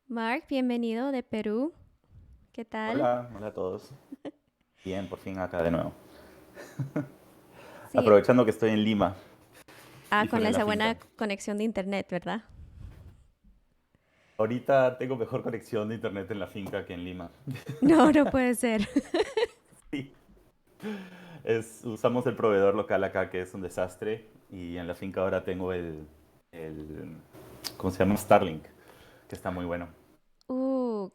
Mark, bienvenido de Perú. ¿Qué tal? Hola, hola a todos. Bien, por fin acá de nuevo. Sí, Aprovechando que estoy en Lima y con fuera de la esa buena finca. conexión de internet, ¿verdad? Ahorita tengo mejor conexión de internet en la finca que en Lima. No, no puede ser. Sí. Usamos el proveedor local acá que es un desastre y en la finca ahora tengo el ¿cómo se llama? Starlink, que está muy bueno.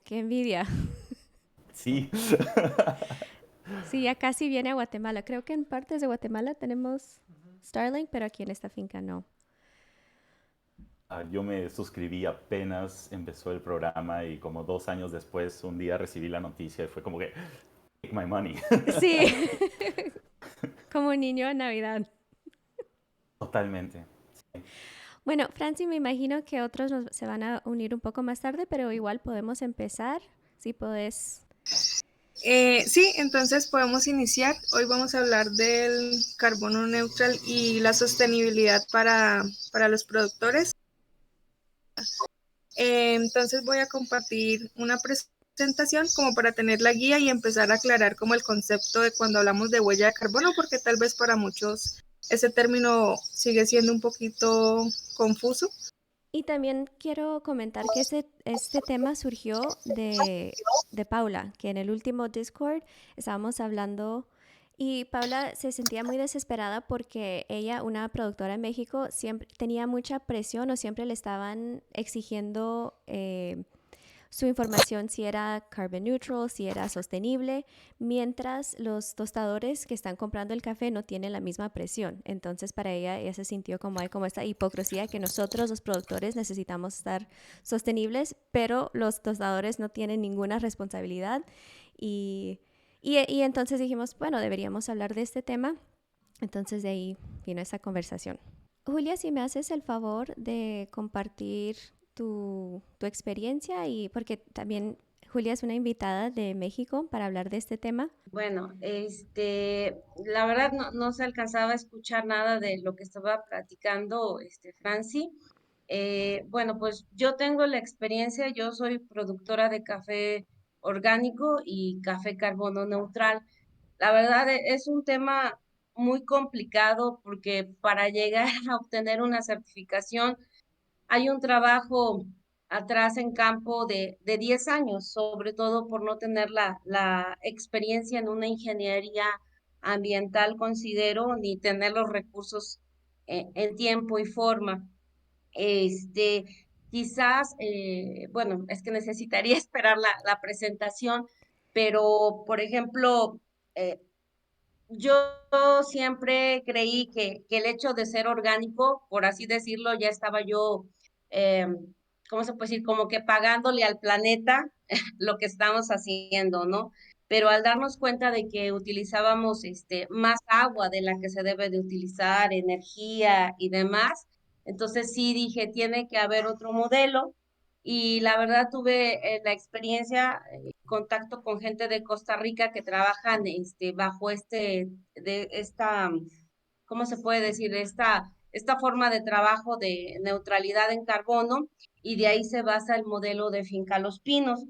Qué envidia. Sí. Sí, ya casi viene a Guatemala. Creo que en partes de Guatemala tenemos Starlink, pero aquí en esta finca no. Yo me suscribí apenas empezó el programa y como 2 años después un día recibí la noticia y fue como que, take my money. Sí, como un niño a Navidad. Totalmente. Bueno, Franci, me imagino que otros se van a unir un poco más tarde, pero igual podemos empezar. Si podés. Sí, entonces podemos iniciar. Hoy vamos a hablar del carbono neutral y la sostenibilidad para los productores. Entonces voy a compartir una presentación como para tener la guía y empezar a aclarar como el concepto de cuando hablamos de huella de carbono, porque tal vez para muchos ese término sigue siendo un poquito confuso. Y también quiero comentar que este tema surgió de Paula, que en el último Discord estábamos hablando y Paula se sentía muy desesperada porque ella, una productora en México, siempre tenía mucha presión o siempre le estaban exigiendo su información si era carbon neutral, si era sostenible, mientras los tostadores que están comprando el café no tienen la misma presión. Entonces para ella se sintió como hay como esta hipocresía que nosotros los productores necesitamos estar sostenibles, pero los tostadores no tienen ninguna responsabilidad y entonces dijimos, bueno, deberíamos hablar de este tema. Entonces de ahí vino esa conversación. Julia, si me haces el favor de compartir tu experiencia y porque también Julia es una invitada de México para hablar de este tema. Bueno, la verdad no se alcanzaba a escuchar nada de lo que estaba platicando Franci. Bueno, pues yo tengo la experiencia, yo soy productora de café orgánico y café carbono neutral. La verdad es un tema muy complicado porque para llegar a obtener una certificación hay un trabajo atrás en campo de 10 años, sobre todo por no tener la experiencia en una ingeniería ambiental, considero, ni tener los recursos en tiempo y forma. Este, quizás, bueno, es que necesitaría esperar la presentación, pero, por ejemplo, eh, yo siempre creí que el hecho de ser orgánico, por así decirlo, ya estaba yo, eh, ¿cómo se puede decir? Como que pagándole al planeta lo que estamos haciendo, ¿no? Pero al darnos cuenta de que utilizábamos más agua de la que se debe de utilizar, energía y demás, entonces sí dije, tiene que haber otro modelo. Y la verdad tuve la experiencia contacto con gente de Costa Rica que trabajan bajo ¿cómo se puede decir? Esta forma de trabajo de neutralidad en carbono y de ahí se basa el modelo de Finca Los Pinos.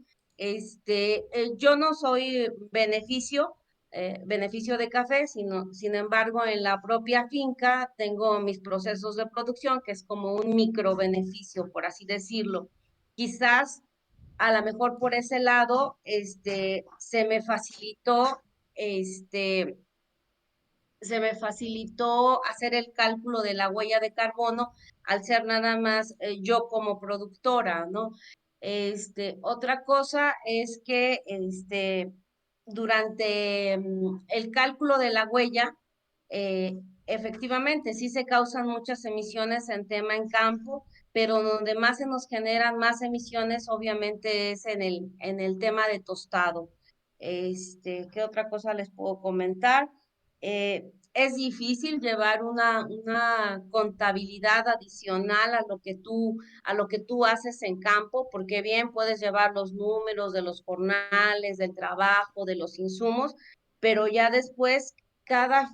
Yo no soy beneficio de café, sin embargo, en la propia finca tengo mis procesos de producción, que es como un micro beneficio, por así decirlo. Quizás a lo mejor por ese lado, este, se me facilitó hacer el cálculo de la huella de carbono al ser nada más yo como productora, ¿no? Otra cosa es que durante el cálculo de la huella, eh, efectivamente sí se causan muchas emisiones en tema en campo, pero donde más se nos generan más emisiones, obviamente es en el tema de tostado. ¿Qué otra cosa les puedo comentar? Es difícil llevar una contabilidad adicional a lo que tú haces en campo, porque bien puedes llevar los números de los jornales, del trabajo, de los insumos, pero ya después cada,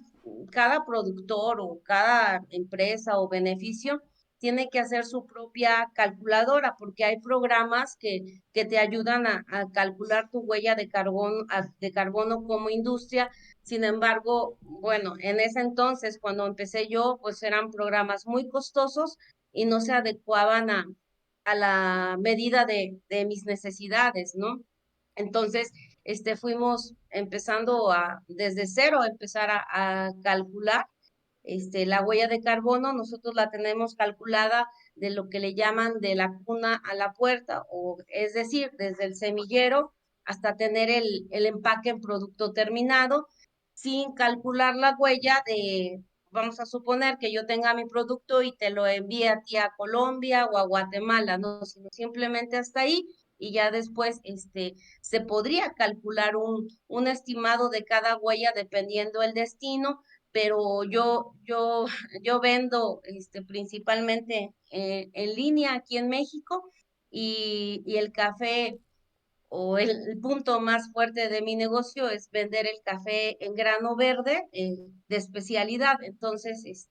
cada productor o cada empresa o beneficio tiene que hacer su propia calculadora, porque hay programas que te ayudan a calcular tu huella de carbono como industria. Sin embargo, bueno, en ese entonces, cuando empecé yo, pues eran programas muy costosos y no se adecuaban a la medida de mis necesidades, ¿no? Entonces, fuimos empezando desde cero, empezar a calcular la huella de carbono. Nosotros la tenemos calculada de lo que le llaman de la cuna a la puerta, o es decir, desde el semillero hasta tener el empaque en producto terminado, sin calcular la huella vamos a suponer que yo tenga mi producto y te lo envíe a ti a Colombia o a Guatemala, no, sino simplemente hasta ahí. Y ya después, se podría calcular un estimado de cada huella dependiendo el destino, pero yo vendo principalmente en línea aquí en México, y el café, o el punto más fuerte de mi negocio es vender el café en grano verde, de especialidad. Entonces,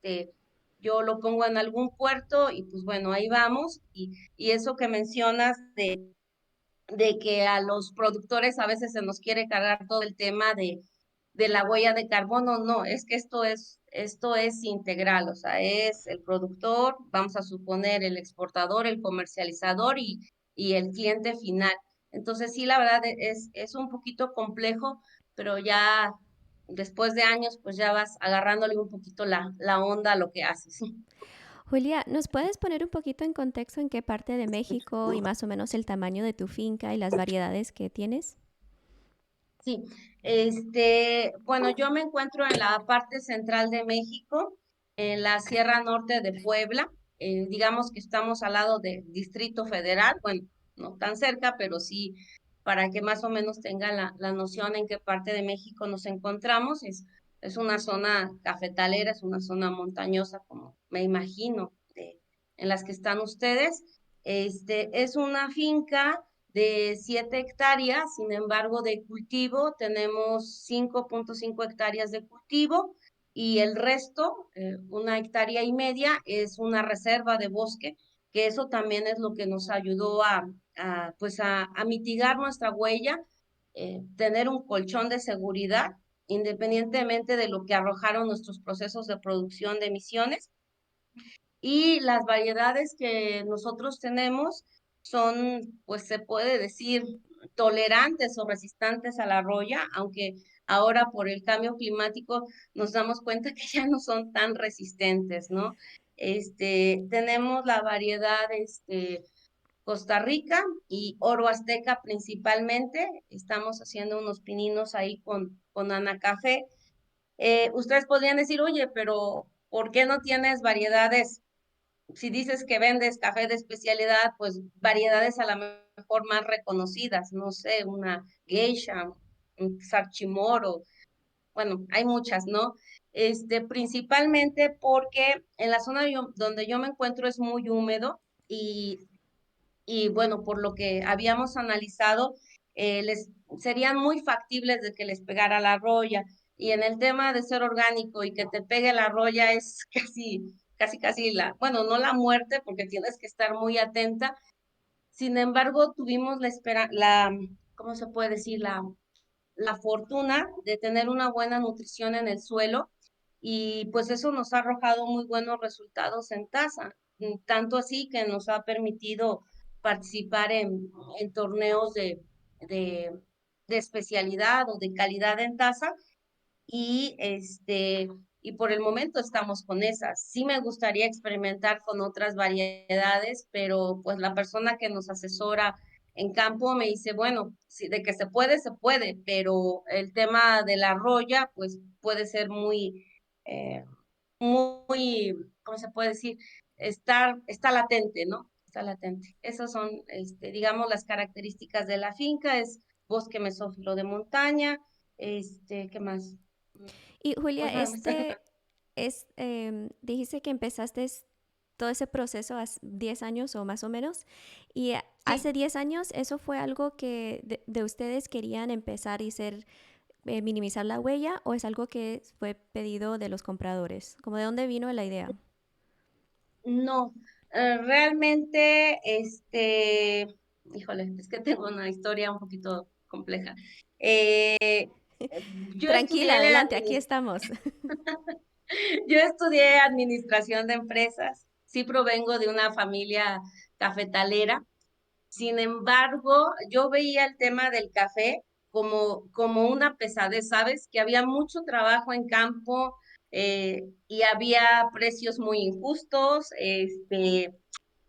yo lo pongo en algún puerto y pues bueno, ahí vamos. Y eso que mencionas de que a los productores a veces se nos quiere cargar todo el tema de la huella de carbono. No, es que esto es integral, o sea, es el productor, vamos a suponer el exportador, el comercializador y el cliente final. Entonces sí, la verdad es un poquito complejo, pero ya después de años, pues ya vas agarrándole un poquito la onda a lo que haces. Julia, ¿nos puedes poner un poquito en contexto en qué parte de México y más o menos el tamaño de tu finca y las variedades que tienes? Sí, bueno, yo me encuentro en la parte central de México, en la Sierra Norte de Puebla. Digamos que estamos al lado del Distrito Federal, bueno, no tan cerca, pero sí, para que más o menos tengan la noción en qué parte de México nos encontramos. Es una zona cafetalera, es una zona montañosa, como me imagino, en las que están ustedes. Es una finca de 7 hectáreas. Sin embargo, de cultivo tenemos 5.5 hectáreas de cultivo, y el resto, 1,5 hectáreas, es una reserva de bosque, que eso también es lo que nos ayudó pues a mitigar nuestra huella, tener un colchón de seguridad, independientemente de lo que arrojaron nuestros procesos de producción de emisiones. Y las variedades que nosotros tenemos son, pues se puede decir, tolerantes o resistentes a la roya, aunque ahora por el cambio climático nos damos cuenta que ya no son tan resistentes, ¿no? Tenemos la variedad, Costa Rica y Oro Azteca principalmente. Estamos haciendo unos pininos ahí con Ana Café. Ustedes podrían decir, oye, pero ¿por qué no tienes variedades? Si dices que vendes café de especialidad, pues variedades a lo mejor más reconocidas, no sé, una geisha, un sarchimoro, bueno, hay muchas, ¿no? Principalmente porque en la zona donde yo me encuentro es muy húmedo, y bueno, por lo que habíamos analizado, les serían muy factibles de que les pegara la roya. Y en el tema de ser orgánico y que te pegue la roya es casi bueno, no la muerte, porque tienes que estar muy atenta. Sin embargo, tuvimos ¿cómo se puede decir? La fortuna de tener una buena nutrición en el suelo, y pues eso nos ha arrojado muy buenos resultados en tasa, tanto así que nos ha permitido participar en torneos de, de especialidad o de calidad en tasa, y por el momento estamos con esas. Sí me gustaría experimentar con otras variedades, pero pues la persona que nos asesora en campo me dice, bueno, sí, de que se puede, pero el tema de la roya, pues puede ser eh, muy, ¿cómo se puede decir? Está latente, ¿no? Está latente. Esas son, digamos, las características de la finca. Es bosque mesófilo de montaña. ¿Qué más? Y Julia, Pues nada más. dijiste que empezaste todo ese proceso hace 10 años o más o menos, y Sí, hace 10 años eso fue algo que de ustedes querían empezar y minimizar la huella, o es algo que fue pedido de los compradores, como de dónde vino la idea. no. Realmente, híjole, es que tengo una historia un poquito compleja. Eh, yo Tranquila, estudié adelante, aquí estamos. yo estudié administración de empresas. Sí provengo de una familia cafetalera. Sin embargo, yo veía el tema del café como una pesadez, ¿sabes? Que había mucho trabajo en campo, y había precios muy injustos,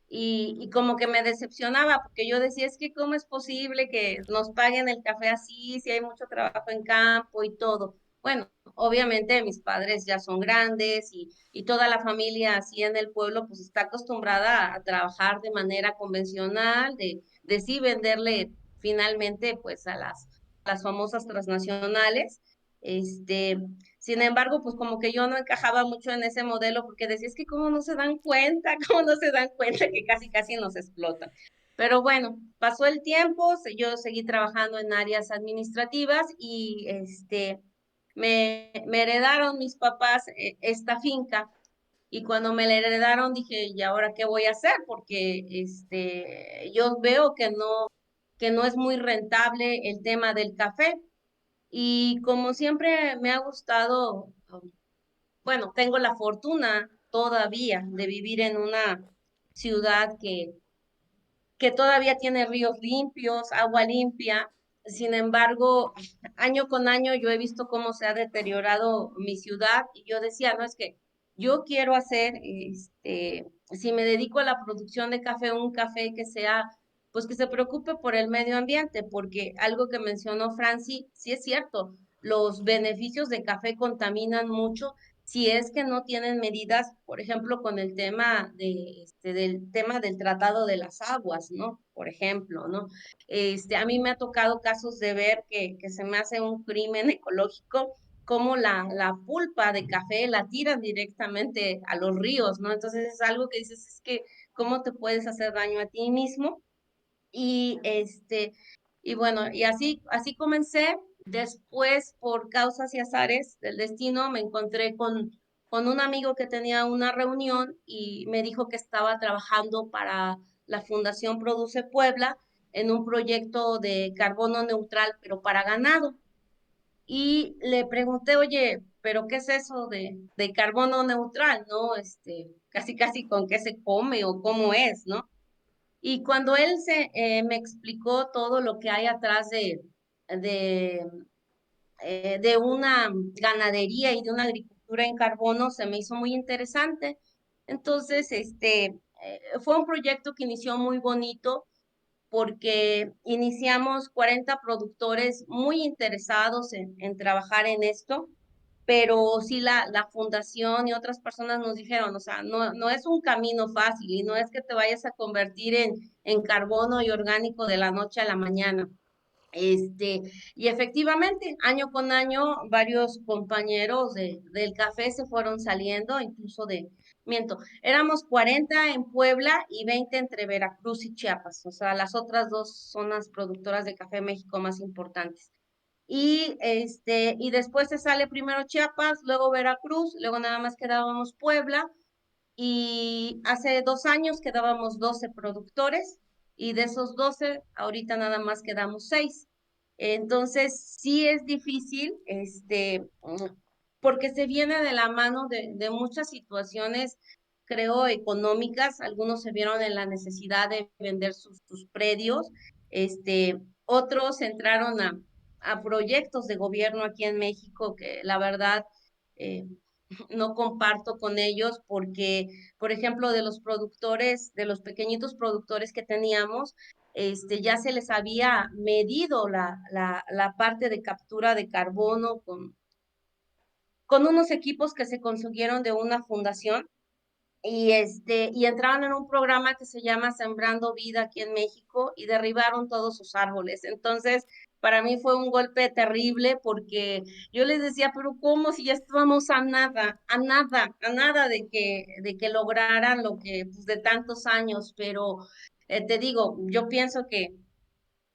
y como que me decepcionaba, porque yo decía, es que cómo es posible que nos paguen el café así, si hay mucho trabajo en campo y todo. Bueno, obviamente mis padres ya son grandes y toda la familia así en el pueblo pues está acostumbrada a trabajar de manera convencional, de sí venderle finalmente pues a las famosas transnacionales. Este, Sin embargo, pues como que yo no encajaba mucho en ese modelo porque decía, es que cómo no se dan cuenta, cómo no se dan cuenta que casi casi nos explotan. Pero bueno, pasó el tiempo, yo seguí trabajando en áreas administrativas y me heredaron mis papás esta finca y cuando me la heredaron dije, ¿y ahora qué voy a hacer? Porque yo veo que no es muy rentable el tema del café. Y como siempre me ha gustado, bueno, tengo la fortuna todavía de vivir en una ciudad que todavía tiene ríos limpios, agua limpia. Sin embargo, año con año yo he visto cómo se ha deteriorado mi ciudad y yo decía, no, es que yo quiero hacer, si me dedico a la producción de café, un café que sea, pues que se preocupe por el medio ambiente, porque algo que mencionó Franci, sí es cierto, los beneficios de café contaminan mucho si es que no tienen medidas, por ejemplo, con el tema del tema del tratado de las aguas, ¿no? Por ejemplo, ¿no? A mí me ha tocado casos de ver que se me hace un crimen ecológico, como la pulpa de café la tiran directamente a los ríos, ¿no? Entonces es algo que dices, es que, ¿cómo te puedes hacer daño a ti mismo? Y y bueno, y así comencé. Después, por causas y azares del destino, me encontré con un amigo que tenía una reunión y me dijo que estaba trabajando para la Fundación Produce Puebla en un proyecto de carbono neutral, pero para ganado. Y le pregunté, oye, ¿pero qué es eso de carbono neutral? ¿No? Casi, casi con qué se come o cómo es, ¿no? Y cuando él me explicó todo lo que hay atrás de, de una ganadería y de una agricultura en carbono, se me hizo muy interesante. Entonces, fue un proyecto que inició muy bonito porque iniciamos 40 productores muy interesados en trabajar en esto, pero sí la fundación y otras personas nos dijeron, o sea, no es un camino fácil y no es que te vayas a convertir en carbono y orgánico de la noche a la mañana. Este, y efectivamente, año con año, varios compañeros del café se fueron saliendo, incluso miento, éramos 40 en Puebla y 20 entre Veracruz y Chiapas, o sea, las otras dos zonas productoras de café en México más importantes. Y después se sale primero Chiapas, luego Veracruz, luego nada más quedábamos Puebla y hace 2 años quedábamos 12 productores y de esos 12 ahorita nada más quedamos 6. Entonces, sí es difícil, porque se viene de la mano de muchas situaciones, creo, económicas. Algunos se vieron en la necesidad de vender sus predios, otros entraron a proyectos de gobierno aquí en México que la verdad eh, no comparto con ellos porque, por ejemplo, de los productores, de los pequeñitos productores que teníamos, ya se les había medido la parte de captura de carbono con unos equipos que se consiguieron de una fundación y entraron en un programa que se llama Sembrando Vida aquí en México y derribaron todos sus árboles. Entonces, para mí fue un golpe terrible porque yo les decía, pero ¿cómo si ya estábamos a nada, a nada, a nada de que lograran lo que pues, de tantos años? Pero te digo, yo pienso que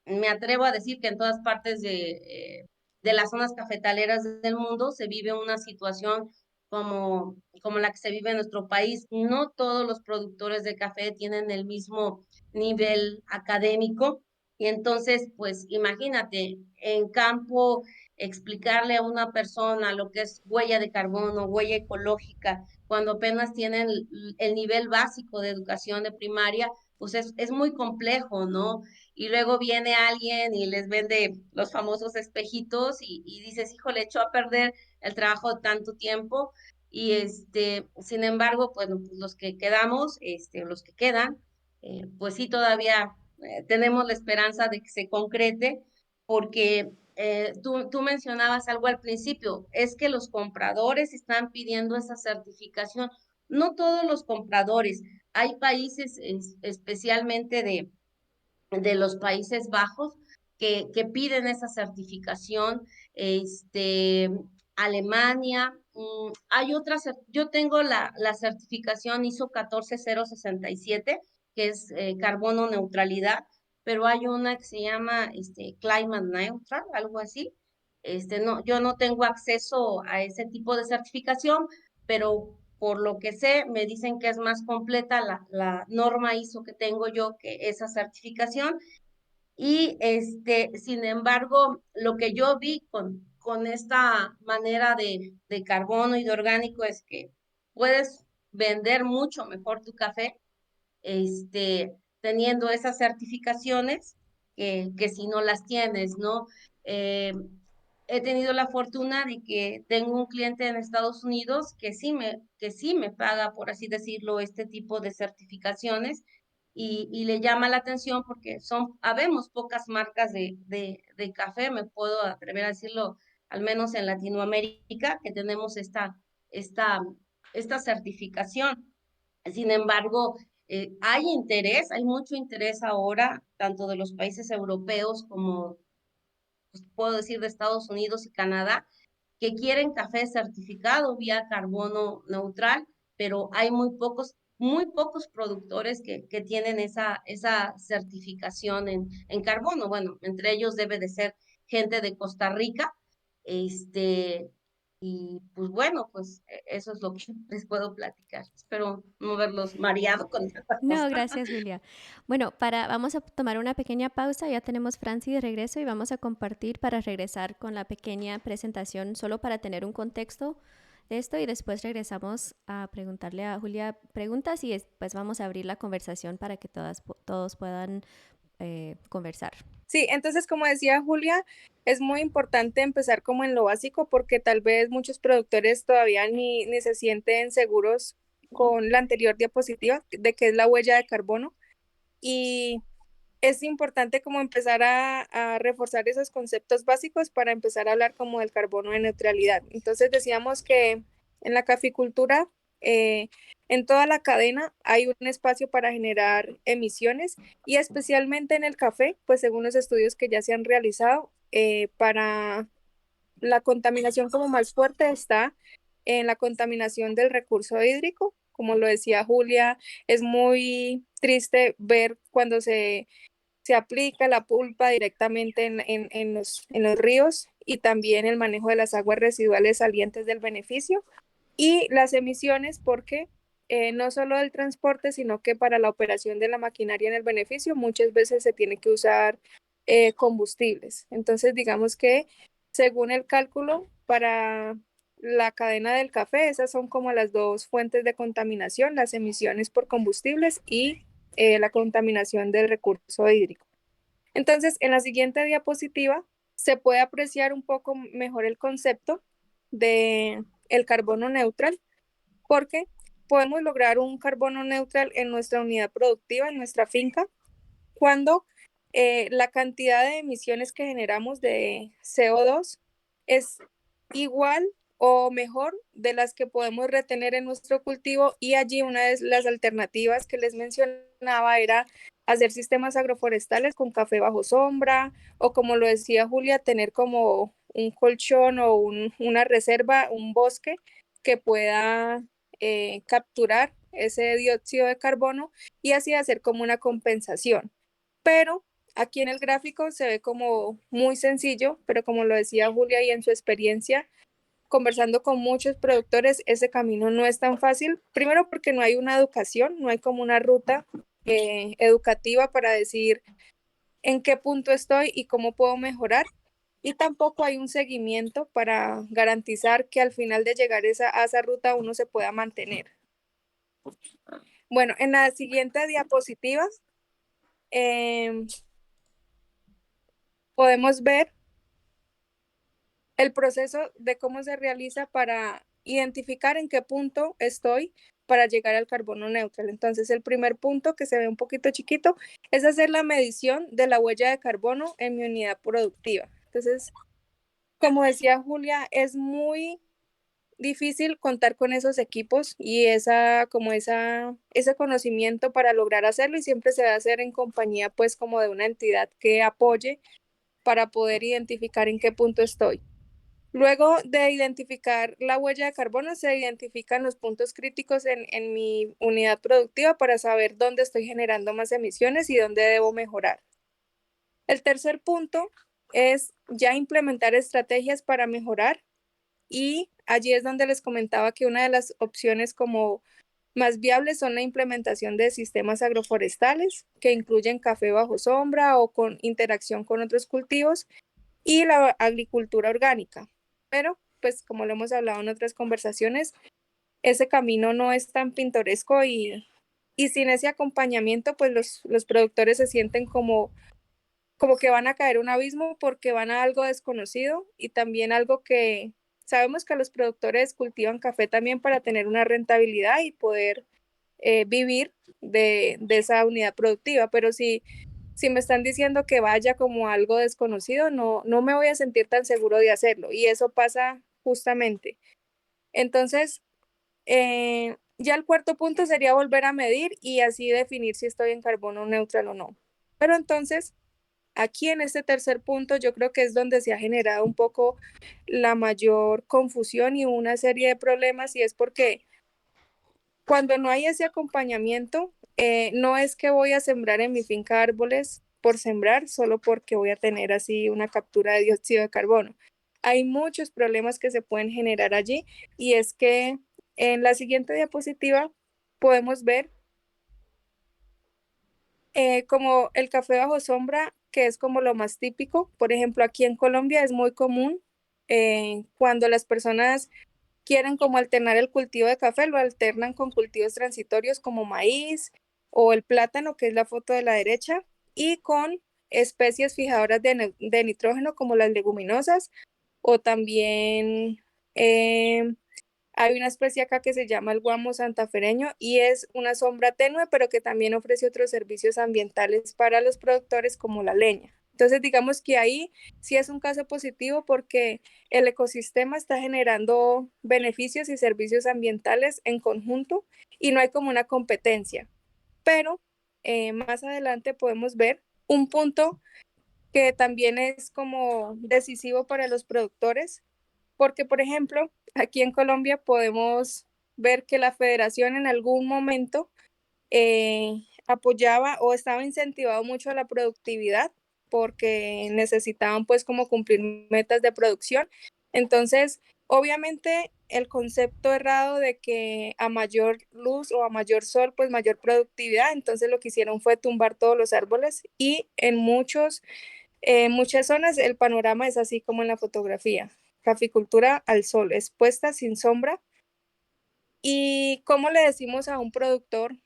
me atrevo a decir que en todas partes de las zonas cafetaleras del mundo se vive una situación como la que se vive en nuestro país. No todos los productores de café tienen el mismo nivel académico y entonces, pues imagínate, en campo explicarle a una persona lo que es huella de carbono, huella ecológica, cuando apenas tienen el nivel básico de educación de primaria, pues es muy complejo, ¿no? Y luego viene alguien y les vende los famosos espejitos y dices, híjole, echó a perder el trabajo de tanto tiempo. Y sin embargo, pues los que quedamos, los que quedan, pues sí, todavía tenemos la esperanza de que se concrete, porque tú mencionabas algo al principio, es que los compradores están pidiendo esa certificación. No todos los compradores, hay países especialmente de los Países Bajos que piden esa certificación, Alemania, hay otras, yo tengo la certificación ISO 14067, que es carbono neutralidad, pero hay una que se llama Climate Neutral, algo así. No, yo no tengo acceso a ese tipo de certificación, pero por lo que sé, me dicen que es más completa la norma ISO que tengo yo que esa certificación. Y sin embargo, lo que yo vi con esta manera de carbono y de orgánico es que puedes vender mucho mejor tu café, teniendo esas certificaciones que si no las tienes, ¿no? Eh, He tenido la fortuna de que tengo un cliente en Estados Unidos que sí me paga, por así decirlo, este tipo de certificaciones y le llama la atención porque habemos pocas marcas de café, me puedo atrever a decirlo, al menos en Latinoamérica, que tenemos esta, esta certificación. Sin embargo, hay mucho interés ahora, tanto de los países europeos como, pues, puedo decir, de Estados Unidos y Canadá, que quieren café certificado vía carbono neutral, pero hay muy pocos productores que tienen esa certificación en carbono. Bueno, entre ellos debe de ser gente de Costa Rica, este, y pues bueno, pues eso es lo que les puedo platicar. Espero no verlos mareado con tanta No, cosa. gracias, Julia. Bueno, vamos a tomar una pequeña pausa. Ya tenemos Franci de regreso y vamos a compartir para regresar con la pequeña presentación, solo para tener un contexto de esto y después regresamos a preguntarle a Julia preguntas y después vamos a abrir la conversación para que todos puedan conversar. Sí, entonces como decía Julia, es muy importante empezar como en lo básico porque tal vez muchos productores todavía ni se sienten seguros con la anterior diapositiva de qué es la huella de carbono y es importante como empezar a reforzar esos conceptos básicos para empezar a hablar como del carbono de neutralidad. Entonces decíamos que en la caficultura, en toda la cadena hay un espacio para generar emisiones y especialmente en el café, pues según los estudios que ya se han realizado, para la contaminación como más fuerte está en la contaminación del recurso hídrico. Como lo decía Julia, es muy triste ver cuando se aplica la pulpa directamente en los ríos y también el manejo de las aguas residuales salientes del beneficio y las emisiones porque no solo del transporte, sino que para la operación de la maquinaria en el beneficio muchas veces se tiene que usar combustibles. Entonces, digamos que según el cálculo para la cadena del café, esas son como las dos fuentes de contaminación, las emisiones por combustibles y la contaminación del recurso hídrico. Entonces, en la siguiente diapositiva se puede apreciar un poco mejor el concepto de el carbono neutral, porque podemos lograr un carbono neutral en nuestra unidad productiva, en nuestra finca, cuando la cantidad de emisiones que generamos de CO2 es igual o mejor de las que podemos retener en nuestro cultivo y allí una de las alternativas que les mencionaba era hacer sistemas agroforestales con café bajo sombra o como lo decía Julia, tener como un colchón o una reserva, un bosque que pueda capturar ese dióxido de carbono y así hacer como una compensación. Pero aquí en el gráfico se ve como muy sencillo, pero como lo decía Julia y en su experiencia, conversando con muchos productores, ese camino no es tan fácil. Primero porque no hay una educación, no hay como una ruta educativa para decir en qué punto estoy y cómo puedo mejorar. Y tampoco hay un seguimiento para garantizar que al final de llegar a esa ruta uno se pueda mantener. Bueno, en la siguiente diapositiva podemos ver el proceso de cómo se realiza para identificar en qué punto estoy para llegar al carbono neutral. Entonces, el primer punto, que se ve un poquito chiquito, es hacer la medición de la huella de carbono en mi unidad productiva. Entonces, como decía Julia, es muy difícil contar con esos equipos y ese conocimiento para lograr hacerlo, y siempre se va a hacer en compañía pues como de una entidad que apoye para poder identificar en qué punto estoy. Luego de identificar la huella de carbono, se identifican los puntos críticos en mi unidad productiva para saber dónde estoy generando más emisiones y dónde debo mejorar. El tercer punto es ya implementar estrategias para mejorar, y allí es donde les comentaba que una de las opciones como más viables son la implementación de sistemas agroforestales que incluyen café bajo sombra o con interacción con otros cultivos, y la agricultura orgánica. Pero, pues como lo hemos hablado en otras conversaciones, ese camino no es tan pintoresco, y sin ese acompañamiento, pues los productores se sienten como que van a caer un abismo porque van a algo desconocido, y también algo que sabemos que los productores cultivan café también para tener una rentabilidad y poder vivir de esa unidad productiva, pero si me están diciendo que vaya como algo desconocido, no me voy a sentir tan seguro de hacerlo, y eso pasa justamente. Entonces, ya el cuarto punto sería volver a medir y así definir si estoy en carbono neutral o no. Pero entonces, aquí en este tercer punto yo creo que es donde se ha generado un poco la mayor confusión y una serie de problemas, y es porque cuando no hay ese acompañamiento, no es que voy a sembrar en mi finca árboles por sembrar, solo porque voy a tener así una captura de dióxido de carbono. Hay muchos problemas que se pueden generar allí, y es que en la siguiente diapositiva podemos ver como el café bajo sombra, que es como lo más típico. Por ejemplo, aquí en Colombia es muy común cuando las personas quieren como alternar el cultivo de café, lo alternan con cultivos transitorios como maíz o el plátano, que es la foto de la derecha, y con especies fijadoras de nitrógeno como las leguminosas, o también hay una especie acá que se llama el guamo santafereño, y es una sombra tenue, pero que también ofrece otros servicios ambientales para los productores como la leña. Entonces, digamos que ahí sí es un caso positivo porque el ecosistema está generando beneficios y servicios ambientales en conjunto, y no hay como una competencia. Pero más adelante podemos ver un punto que también es como decisivo para los productores, porque, por ejemplo, aquí en Colombia podemos ver que la federación en algún momento apoyaba o estaba incentivado mucho a la productividad porque necesitaban pues como cumplir metas de producción. Entonces, obviamente el concepto errado de que a mayor luz o a mayor sol, pues mayor productividad, entonces lo que hicieron fue tumbar todos los árboles, y en muchas zonas el panorama es así como en la fotografía. Caficultura al sol, expuesta sin sombra. ¿Y cómo le decimos a un productor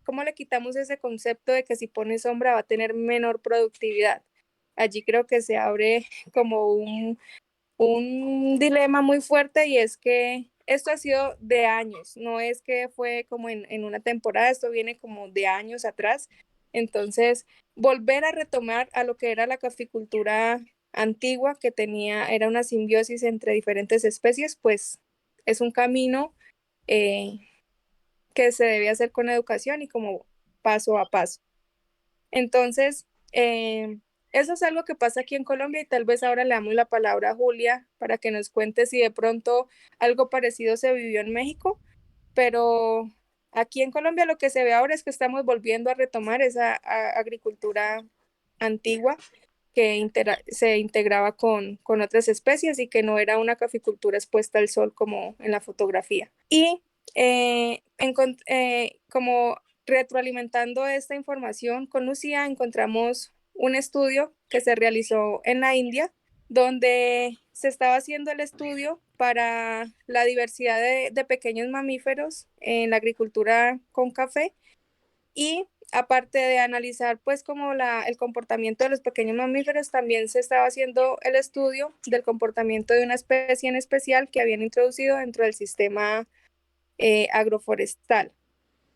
cómo le quitamos ese concepto de que si pone sombra va a tener menor productividad? Allí creo que se abre como un dilema muy fuerte, y es que esto ha sido de años, no es que fue como en una temporada, esto viene como de años atrás. Entonces, volver a retomar a lo que era la caficultura antigua, que era una simbiosis entre diferentes especies, pues es un camino eh, que se debe hacer con educación y como paso a paso. Entonces, eso es algo que pasa aquí en Colombia, y tal vez ahora le damos la palabra a Julia para que nos cuente si de pronto algo parecido se vivió en México, pero aquí en Colombia lo que se ve ahora es que estamos volviendo a retomar esa agricultura antigua, que se integraba con otras especies y que no era una caficultura expuesta al sol como en la fotografía. Y como retroalimentando esta información con Lucía, encontramos un estudio que se realizó en la India, donde se estaba haciendo el estudio para la diversidad de pequeños mamíferos en la agricultura con café y aparte de analizar pues como el comportamiento de los pequeños mamíferos, también se estaba haciendo el estudio del comportamiento de una especie en especial que habían introducido dentro del sistema agroforestal.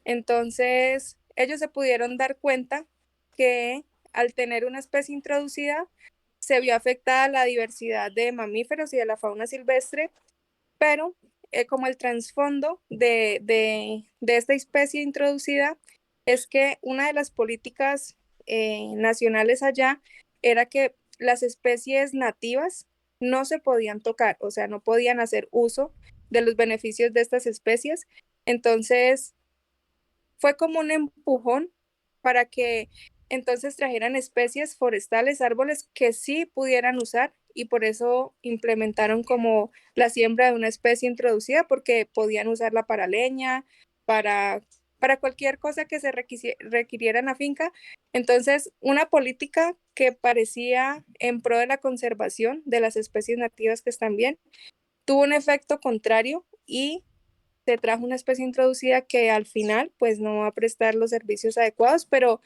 Entonces, ellos se pudieron dar cuenta que al tener una especie introducida, se vio afectada la diversidad de mamíferos y de la fauna silvestre, pero como el trasfondo de esta especie introducida es que una de las políticas nacionales allá era que las especies nativas no se podían tocar, o sea, no podían hacer uso de los beneficios de estas especies. Entonces, fue como un empujón para que entonces trajeran especies forestales, árboles que sí pudieran usar y por eso implementaron como la siembra de una especie introducida porque podían usarla para leña, para, para cualquier cosa que se requiriera en la finca. Entonces, una política que parecía en pro de la conservación de las especies nativas que están bien, tuvo un efecto contrario y se trajo una especie introducida que al final pues no va a prestar los servicios adecuados, pero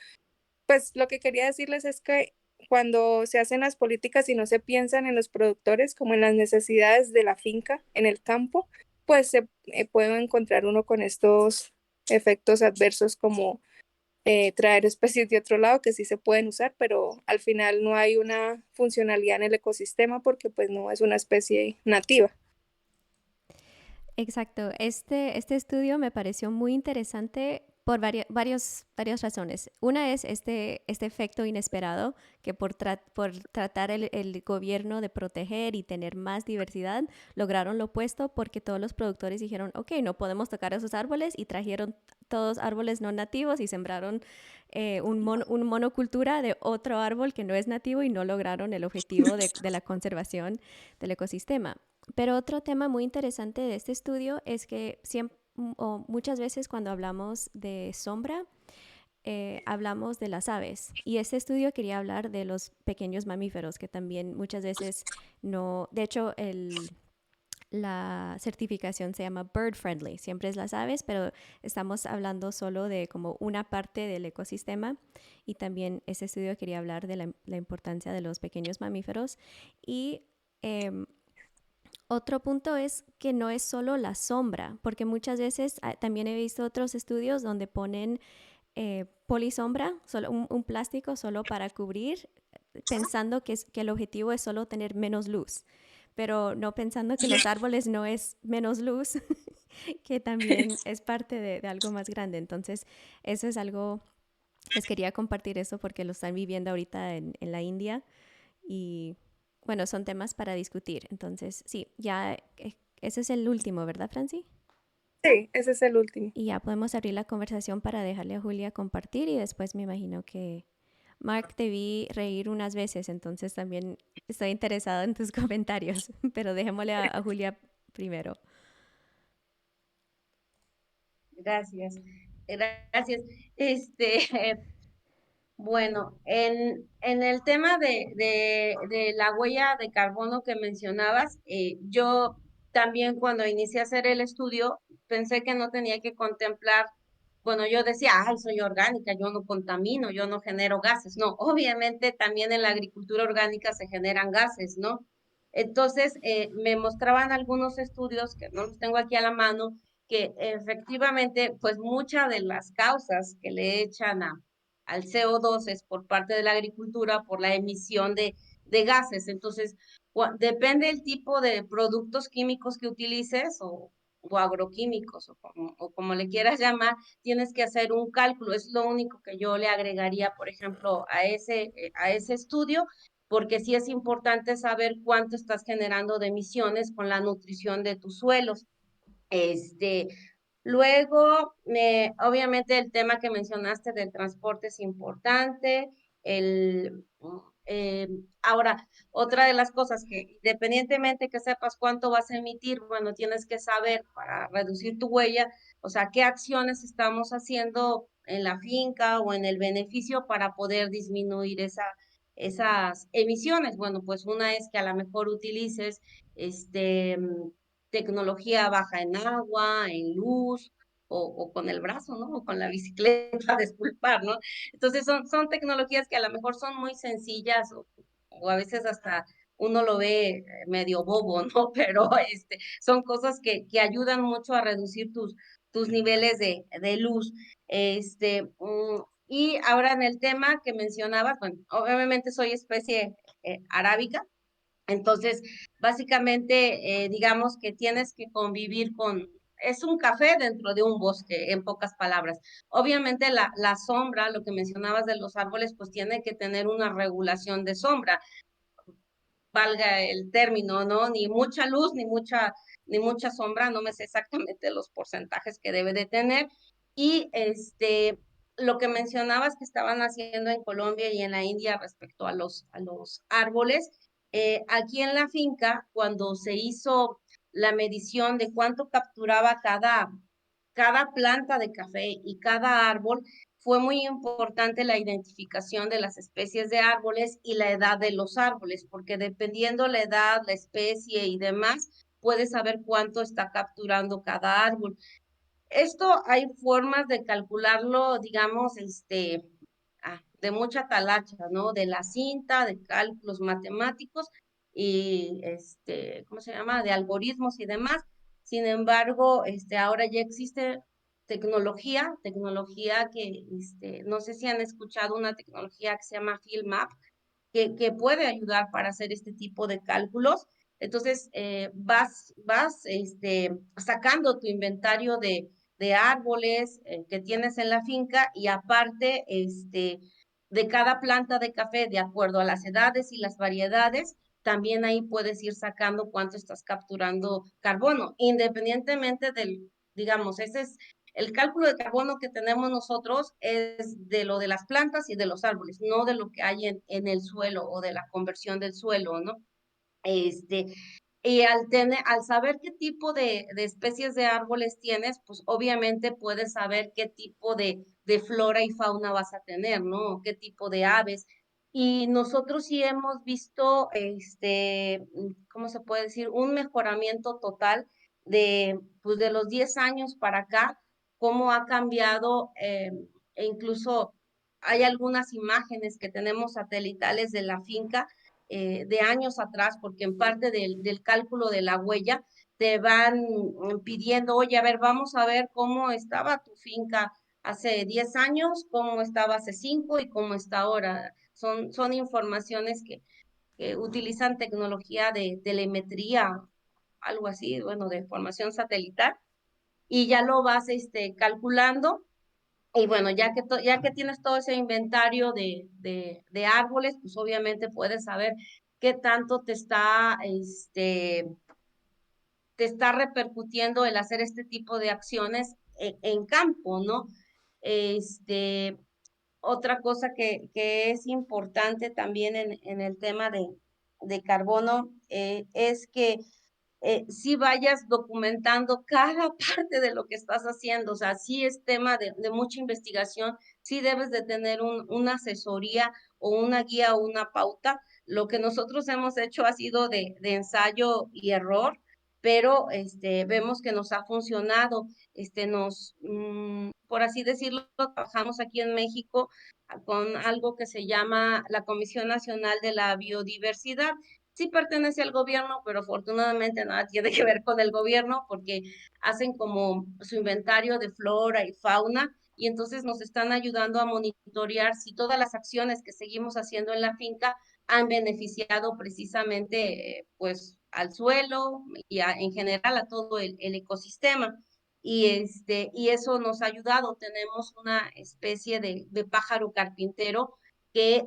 pues lo que quería decirles es que cuando se hacen las políticas y no se piensan en los productores como en las necesidades de la finca, en el campo, pues se puede encontrar uno con estos efectos adversos como traer especies de otro lado que sí se pueden usar, pero al final no hay una funcionalidad en el ecosistema porque pues no es una especie nativa. Exacto. Este estudio me pareció muy interesante por varias razones. Una es este efecto inesperado que por tratar el gobierno de proteger y tener más diversidad, lograron lo opuesto porque todos los productores dijeron, ok, no podemos tocar esos árboles y trajeron todos árboles no nativos y sembraron un monocultura de otro árbol que no es nativo y no lograron el objetivo de la conservación del ecosistema. Pero otro tema muy interesante de este estudio es que muchas veces cuando hablamos de sombra, hablamos de las aves. Y este estudio quería hablar de los pequeños mamíferos, que también muchas veces no, de hecho, la certificación se llama bird friendly, siempre es las aves, pero estamos hablando solo de como una parte del ecosistema y también este estudio quería hablar de la importancia de los pequeños mamíferos y otro punto es que no es solo la sombra, porque muchas veces también he visto otros estudios donde ponen polisombra, solo un plástico solo para cubrir, pensando que el objetivo es solo tener menos luz, pero no pensando que los árboles no es menos luz, que también es parte de algo más grande. Entonces, eso es algo, les quería compartir eso porque lo están viviendo ahorita en la India y bueno, son temas para discutir. Entonces, sí, ya ese es el último, ¿verdad, Franci? Sí, ese es el último. Y ya podemos abrir la conversación para dejarle a Julia compartir y después me imagino que Mark te vi reír unas veces, entonces también estoy interesada en tus comentarios, pero dejémosle a Julia primero. Gracias, gracias. Este, bueno, en el tema de la huella de carbono que mencionabas, yo también cuando inicié a hacer el estudio pensé que no tenía que contemplar, bueno, yo decía, ay, soy orgánica, yo no contamino, yo no genero gases. No, obviamente también en la agricultura orgánica se generan gases, ¿no? Entonces, me mostraban algunos estudios, que no los tengo aquí a la mano, que efectivamente, pues muchas de las causas que le echan al CO2 es por parte de la agricultura, por la emisión de gases. Entonces, depende del tipo de productos químicos que utilices o agroquímicos o como le quieras llamar, tienes que hacer un cálculo. Es lo único que yo le agregaría, por ejemplo, a ese estudio, porque sí es importante saber cuánto estás generando de emisiones con la nutrición de tus suelos. Este, Luego, obviamente el tema que mencionaste del transporte es importante, el, Eh, Ahora, otra de las cosas que independientemente que sepas cuánto vas a emitir, bueno, tienes que saber para reducir tu huella, o sea, qué acciones estamos haciendo en la finca o en el beneficio para poder disminuir esas emisiones. Bueno, pues una es que a lo mejor utilices tecnología baja en agua, en luz, o con el brazo, ¿no? O con la bicicleta, disculpar, ¿no? Entonces son tecnologías que a lo mejor son muy sencillas o a veces hasta uno lo ve medio bobo, ¿no? Pero son cosas que ayudan mucho a reducir tus niveles de luz. Y ahora en el tema que mencionabas, bueno, obviamente soy especie arábica, entonces básicamente digamos que tienes que convivir es un café dentro de un bosque, en pocas palabras. Obviamente la sombra, lo que mencionabas de los árboles, pues tiene que tener una regulación de sombra, valga el término, ¿no? Ni mucha luz, ni mucha sombra, no me sé exactamente los porcentajes que debe de tener. Y lo que mencionabas que estaban haciendo en Colombia y en la India respecto a los árboles, aquí en la finca, cuando se hizo la medición de cuánto capturaba cada planta de café y cada árbol, fue muy importante la identificación de las especies de árboles y la edad de los árboles, porque dependiendo la edad, la especie y demás, puedes saber cuánto está capturando cada árbol. Esto hay formas de calcularlo, digamos, de mucha talacha, ¿no? De la cinta, de cálculos matemáticos y, ¿cómo se llama? De algoritmos y demás. Sin embargo, ahora ya existe tecnología que, no sé si han escuchado una tecnología que se llama FieldMap, que puede ayudar para hacer este tipo de cálculos. Entonces, vas sacando tu inventario de árboles que tienes en la finca y aparte, de cada planta de café, de acuerdo a las edades y las variedades, también ahí puedes ir sacando cuánto estás capturando carbono, independientemente digamos, ese es el cálculo de carbono que tenemos nosotros es de lo de las plantas y de los árboles, no de lo que hay en el suelo o de la conversión del suelo, ¿no? Este, y al saber qué tipo de especies de árboles tienes, pues obviamente puedes saber qué tipo de flora y fauna vas a tener, ¿no? Qué tipo de aves. Y nosotros sí hemos visto, ¿cómo se puede decir? Un mejoramiento total pues de los 10 años para acá, cómo ha cambiado, e incluso hay algunas imágenes que tenemos satelitales de la finca de años atrás, porque en parte del cálculo de la huella te van pidiendo, oye, a ver, vamos a ver cómo estaba tu finca hace 10 años, cómo estaba hace 5 y cómo está ahora. Son informaciones que utilizan tecnología de telemetría, algo así, bueno, de formación satelital, y ya lo vas calculando y bueno, ya que tienes todo ese inventario de árboles, pues obviamente puedes saber qué tanto te está repercutiendo el hacer este tipo de acciones en campo, ¿no? Este, Otra cosa que es importante también en el tema de carbono es que sí vayas documentando cada parte de lo que estás haciendo. O sea, sí es tema de mucha investigación, sí debes de tener una asesoría o una guía o una pauta. Lo que nosotros hemos hecho ha sido de ensayo y error, pero vemos que nos ha funcionado. Por así decirlo, trabajamos aquí en México con algo que se llama la Comisión Nacional de la Biodiversidad. Sí pertenece al gobierno, pero afortunadamente nada tiene que ver con el gobierno porque hacen como su inventario de flora y fauna y entonces nos están ayudando a monitorear si todas las acciones que seguimos haciendo en la finca han beneficiado precisamente pues al suelo y en general a todo el ecosistema. Y eso nos ha ayudado. Tenemos una especie de pájaro carpintero que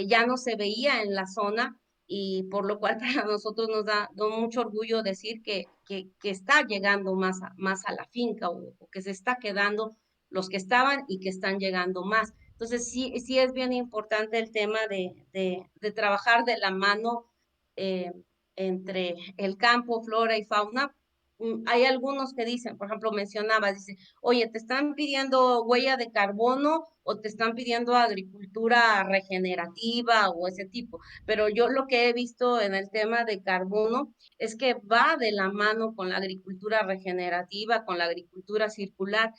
ya no se veía en la zona y por lo cual para nosotros da mucho orgullo decir que está llegando más a la finca o que se está quedando los que estaban y que están llegando más. Entonces, sí es bien importante el tema de trabajar de la mano eh, entre el campo, flora y fauna. Hay algunos que dicen, por ejemplo, mencionaba, dice, oye, ¿te están pidiendo huella de carbono o te están pidiendo agricultura regenerativa o ese tipo? Pero yo lo que he visto en el tema de carbono es que va de la mano con la agricultura regenerativa, con la agricultura circular.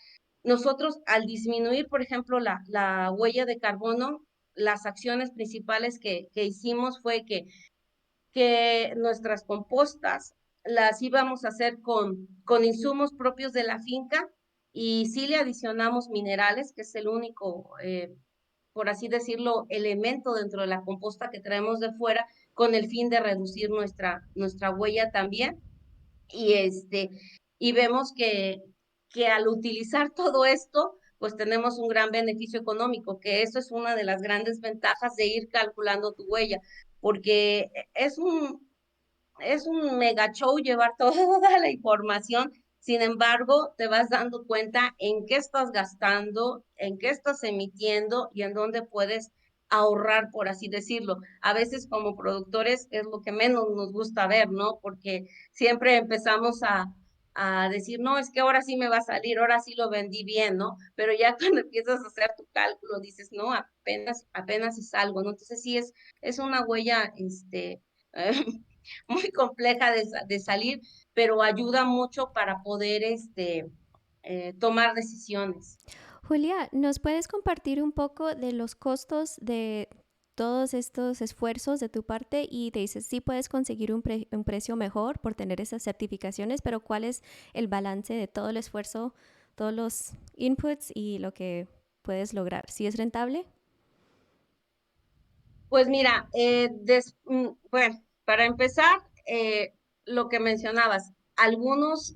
Nosotros, al disminuir, por ejemplo, la huella de carbono, las acciones principales que hicimos fue que nuestras compostas las íbamos a hacer con insumos propios de la finca y sí le adicionamos minerales, que es el único, por así decirlo, elemento dentro de la composta que traemos de fuera, con el fin de reducir nuestra huella también. Y y vemos que al utilizar todo esto, pues tenemos un gran beneficio económico, que eso es una de las grandes ventajas de ir calculando tu huella, porque es un mega show llevar toda la información. Sin embargo, te vas dando cuenta en qué estás gastando, en qué estás emitiendo y en dónde puedes ahorrar, por así decirlo. A veces como productores es lo que menos nos gusta ver, ¿no? Porque siempre empezamos a decir, no, es que ahora sí me va a salir, ahora sí lo vendí bien, ¿no? Pero ya cuando empiezas a hacer tu cálculo, dices, no, apenas es algo, ¿no? Entonces sí es una huella, muy compleja de salir, pero ayuda mucho para poder tomar decisiones. Julia, ¿nos puedes compartir un poco de los costos de todos estos esfuerzos de tu parte? Y te dices, sí puedes conseguir un precio mejor por tener esas certificaciones, pero ¿cuál es el balance de todo el esfuerzo, todos los inputs y lo que puedes lograr? ¿Sí es rentable? Pues mira, bueno, para empezar, lo que mencionabas, algunos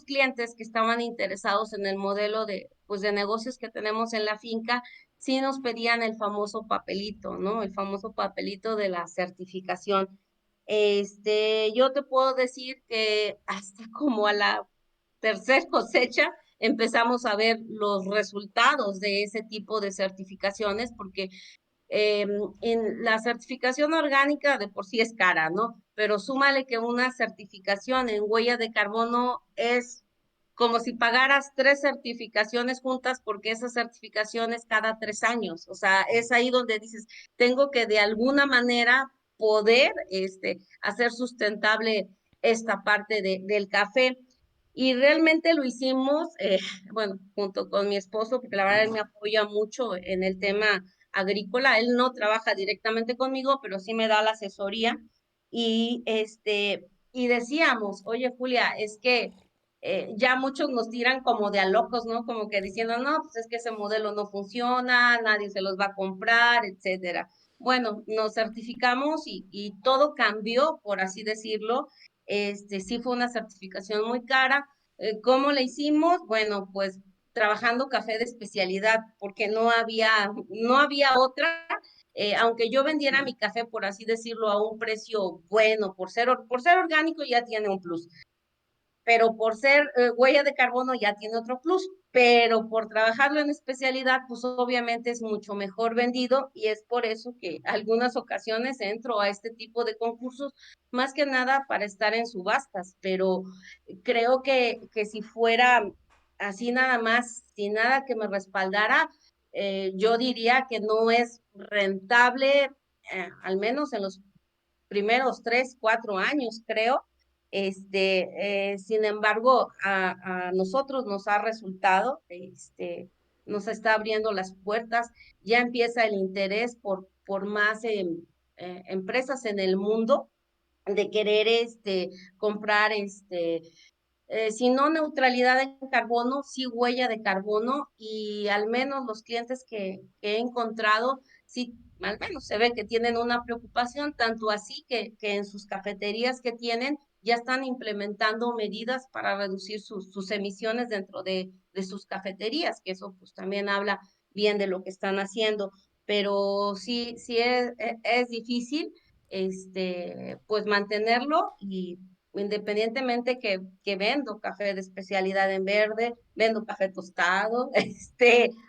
clientes que estaban interesados en el modelo pues de negocios que tenemos en la finca, sí nos pedían el famoso papelito, ¿no? El famoso papelito de la certificación. Yo te puedo decir que hasta como a la tercer cosecha empezamos a ver los resultados de ese tipo de certificaciones, porque eh, en la certificación orgánica de por sí es cara, ¿no? Pero súmale que una certificación en huella de carbono es como si pagaras tres certificaciones juntas porque esas certificaciones cada 3 años. O sea, es ahí donde dices, tengo que de alguna manera poder hacer sustentable esta parte del café. Y realmente lo hicimos, bueno, junto con mi esposo, porque la verdad él me apoya mucho en el tema agrícola. Él no trabaja directamente conmigo, pero sí me da la asesoría. Y y decíamos, oye, Julia, es que ya muchos nos tiran como de a locos, ¿no? Como que diciendo, no, pues es que ese modelo no funciona, nadie se los va a comprar, etcétera. Bueno, nos certificamos y todo cambió, por así decirlo. Sí fue una certificación muy cara. ¿Cómo le hicimos? Bueno, pues trabajando café de especialidad, porque no había otra. Aunque yo vendiera mi café, por así decirlo, a un precio bueno, por ser orgánico ya tiene un plus, pero por ser huella de carbono ya tiene otro plus, pero por trabajarlo en especialidad, pues obviamente es mucho mejor vendido y es por eso que algunas ocasiones entro a este tipo de concursos, más que nada para estar en subastas, pero creo que si fuera así nada más, sin nada que me respaldara, yo diría que no es rentable, al menos en los primeros 3, 4 años, creo. Sin embargo, a nosotros nos ha resultado, nos está abriendo las puertas, ya empieza el interés por más empresas en el mundo de querer comprar si no neutralidad en carbono, sí huella de carbono y al menos los clientes que he encontrado, sí, al menos se ve que tienen una preocupación, tanto así que en sus cafeterías que tienen ya están implementando medidas para reducir sus emisiones dentro de sus cafeterías, que eso pues también habla bien de lo que están haciendo, pero sí es difícil pues mantenerlo independientemente que vendo café de especialidad en verde, vendo café tostado,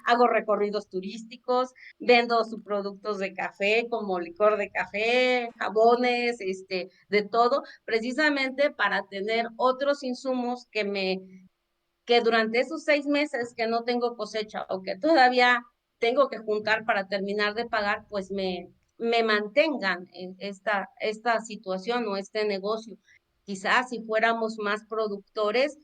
hago recorridos turísticos, vendo subproductos de café como licor de café, jabones, de todo, precisamente para tener otros insumos que durante esos 6 meses que no tengo cosecha o que todavía tengo que juntar para terminar de pagar, pues me mantengan en esta situación o este negocio. Quizás si fuéramos más productores,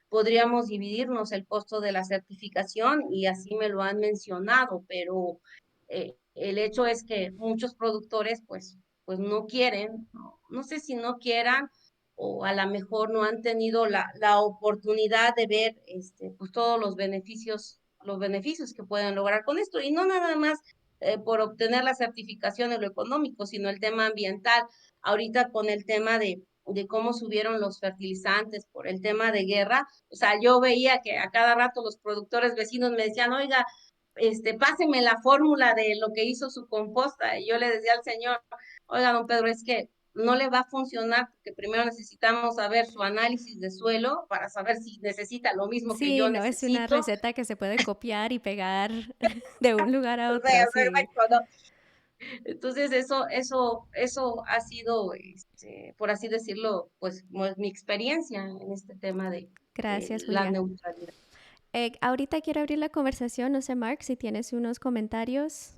podríamos dividirnos el costo de la certificación y así me lo han mencionado, pero el hecho es que muchos productores pues no quieren, no sé si no quieran o a lo mejor no han tenido la oportunidad de ver pues todos los beneficios que pueden lograr con esto. Y no nada más por obtener la certificación en lo económico, sino el tema ambiental. Ahorita con el tema de cómo subieron los fertilizantes por el tema de guerra, o sea, yo veía que a cada rato los productores vecinos me decían, oiga, páseme la fórmula de lo que hizo su composta. Y yo le decía al señor, oiga, don Pedro, es que no le va a funcionar porque primero necesitamos saber su análisis de suelo para saber si necesita lo mismo que Sí, yo no es una necesito. receta que se puede copiar y pegar de un lugar a O otro, sea, sí. ¿no? Entonces eso ha sido, por así decirlo, pues mi experiencia en este tema de Gracias, la Julia. neutralidad. Ahorita quiero abrir la conversación, no sé, Mark, si tienes unos comentarios.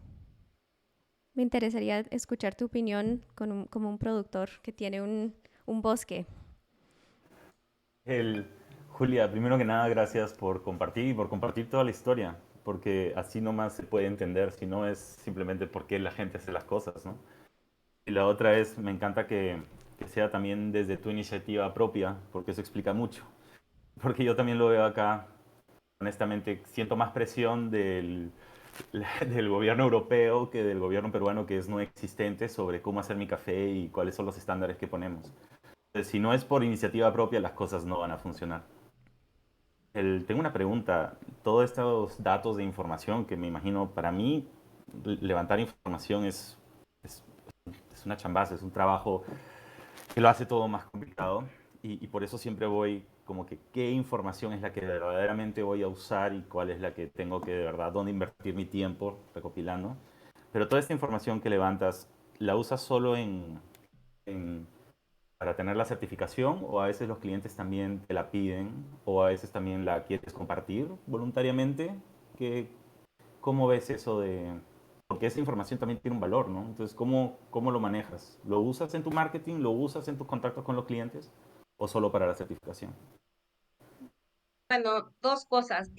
Me interesaría escuchar tu opinión como un productor que tiene un bosque. El, Julia, primero que nada, gracias por compartir y por compartir toda la historia, porque así nomás se puede entender, si no es simplemente por qué la gente hace las cosas, ¿no? Y la otra es, me encanta que sea también desde tu iniciativa propia, porque eso explica mucho. Porque yo también lo veo acá, honestamente, siento más presión del gobierno europeo que del gobierno peruano, que es no existente, sobre cómo hacer mi café y cuáles son los estándares que ponemos. Entonces, si no es por iniciativa propia, las cosas no van a funcionar. Tengo una pregunta. Todos estos datos de información que me imagino, para mí, levantar información es, es una chambaza, es un trabajo que lo hace todo más complicado y por eso siempre voy como que qué información es la que verdaderamente voy a usar y cuál es la que tengo que de verdad, dónde invertir mi tiempo recopilando. Pero toda esta información que levantas, ¿la usas solo en para tener la certificación o a veces los clientes también te la piden o a veces también la quieres compartir voluntariamente? ¿Qué, ¿Cómo ves eso de...? Porque esa información también tiene un valor, ¿no? Entonces, ¿cómo lo manejas? ¿Lo usas en tu marketing? ¿Lo usas en tus contactos con los clientes? ¿O solo para la certificación? Bueno, dos cosas.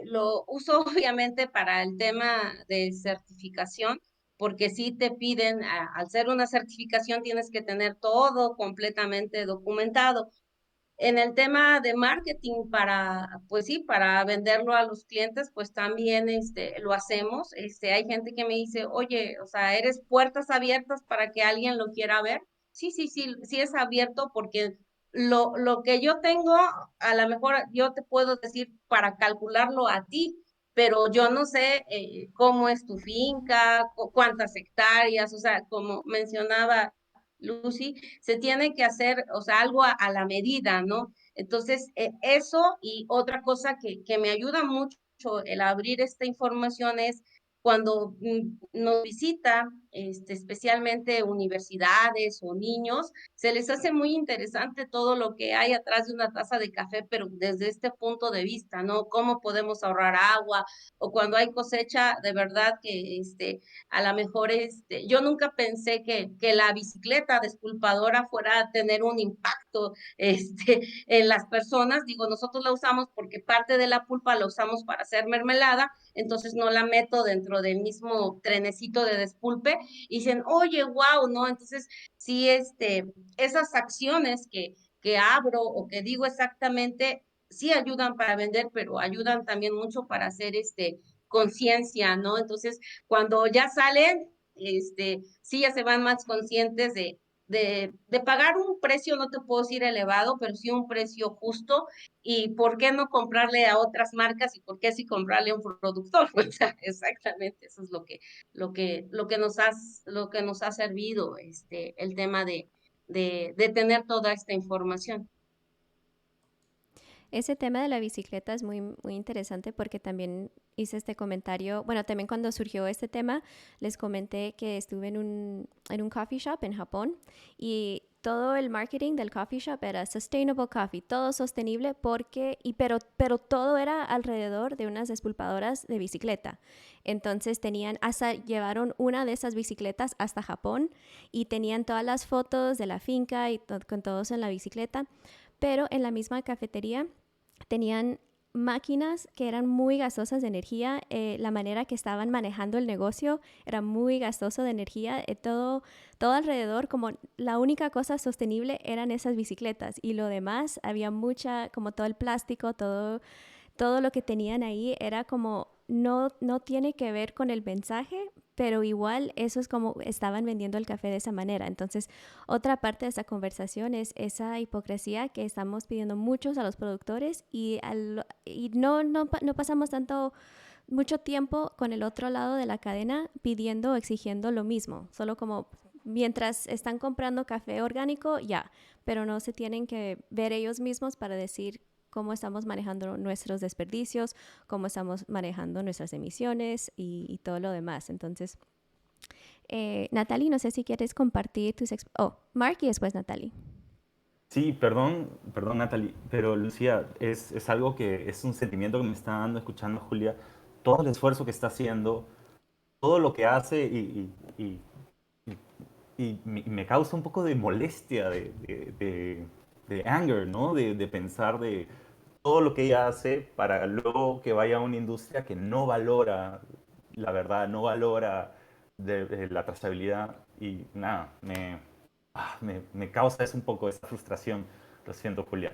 Lo uso obviamente para el tema de certificación, porque sí te piden, al ser una certificación, tienes que tener todo completamente documentado. En el tema de marketing pues sí, para venderlo a los clientes, pues también lo hacemos. Hay gente que me dice, oye, o sea, ¿eres puertas abiertas para que alguien lo quiera ver? Sí, sí, sí, sí es abierto porque lo que yo tengo, a lo mejor yo te puedo decir para calcularlo a ti, pero yo no sé cómo es tu finca, cuántas hectáreas, o sea, como mencionaba Lucy, se tiene que hacer, o sea, algo a la medida, ¿no? Entonces, eso y otra cosa que me ayuda mucho el abrir esta información es cuando nos visita, especialmente universidades o niños, se les hace muy interesante todo lo que hay atrás de una taza de café, pero desde este punto de vista, ¿no? Cómo podemos ahorrar agua o cuando hay cosecha, de verdad que a lo mejor yo nunca pensé que la bicicleta despulpadora fuera a tener un impacto en las personas. Digo, nosotros la usamos porque parte de la pulpa la usamos para hacer mermelada, entonces no la meto dentro del mismo trenecito de despulpe y dicen, oye, wow, ¿no? Entonces, sí, esas acciones que abro o que digo exactamente, sí ayudan para vender, pero ayudan también mucho para hacer conciencia, ¿no? Entonces, cuando ya salen, sí ya se van más conscientes de pagar un precio, no te puedo decir elevado, pero sí un precio justo, y por qué no comprarle a otras marcas y por qué sí comprarle a un productor. O sea, exactamente, eso es lo que nos ha servido, el tema de tener toda esta información. Ese tema de la bicicleta es muy, muy interesante porque también hice este comentario, bueno, también cuando surgió este tema, les comenté que estuve en un coffee shop en Japón y todo el marketing del coffee shop era sustainable coffee, todo sostenible pero todo era alrededor de unas despulpadoras de bicicleta. Entonces llevaron una de esas bicicletas hasta Japón y tenían todas las fotos de la finca y con todos en la bicicleta, pero en la misma cafetería tenían máquinas que eran muy gastosas de energía, la manera que estaban manejando el negocio era muy gastoso de energía, todo alrededor, como la única cosa sostenible eran esas bicicletas y lo demás había como todo el plástico, todo lo que tenían ahí era como, no tiene que ver con el mensaje, pero igual eso es como estaban vendiendo el café de esa manera. Entonces, otra parte de esa conversación es esa hipocresía que estamos pidiendo muchos a los productores y no pasamos mucho tiempo con el otro lado de la cadena pidiendo o exigiendo lo mismo, solo como mientras están comprando café orgánico, ya, pero no se tienen que ver ellos mismos para decir cómo estamos manejando nuestros desperdicios, cómo estamos manejando nuestras emisiones y todo lo demás. Entonces, Natalie, no sé si quieres compartir Mark y después Natalie. Sí, perdón, perdón Natalie, pero Lucía, es algo que es un sentimiento que me está dando escuchando a Julia, todo el esfuerzo que está haciendo, todo lo que hace y me causa un poco de molestia, de anger, ¿no? De pensar de todo lo que ella hace para luego que vaya a una industria que no valora la verdad, no valora de la trazabilidad y nada, me causa eso un poco esa frustración. Lo siento, Julia.